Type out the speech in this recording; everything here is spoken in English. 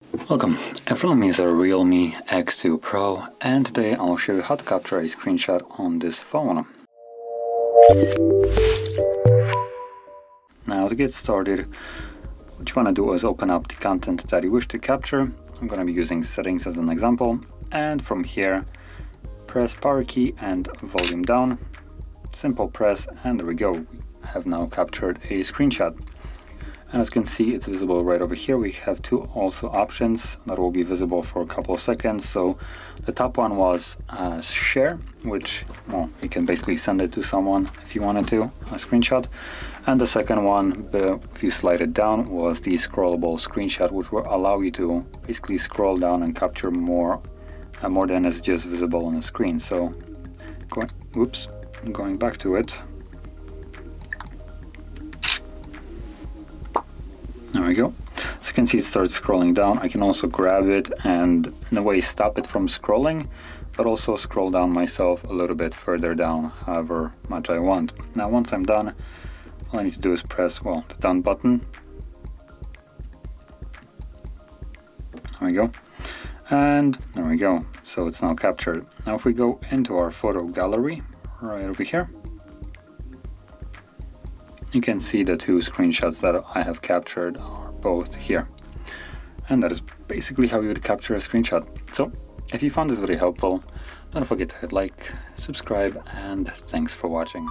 Welcome, REALME is a REALME X2 Pro, and today I'll show you how to capture a screenshot on this phone. Now to get started, what you want to do is open up the content that you wish to capture. I'm going to be using settings as an example, and from here press power key and volume down. Simple press, and there we go. We have now captured a screenshot. And as you can see, it's visible right over here. We have two also options that will be visible for a couple of seconds. So the top one was share, which, well, you can basically send it to someone if you wanted to, a screenshot. And the second one, if you slide it down, was the scrollable screenshot, which will allow you to basically scroll down and capture more than is just visible on the screen. So going back to it. There we go. So you can see it starts scrolling down. I can also grab it and in a way stop it from scrolling, but also scroll down myself a little bit further down, however much I want. Now once I'm done, all I need to do is press, the done button. There we go. And there we go. So it's now captured. Now if we go into our photo gallery, right over here, you can see the two screenshots that I have captured are both here. And that is basically how you would capture a screenshot. So if you found this video helpful, don't forget to hit like, subscribe, and thanks for watching.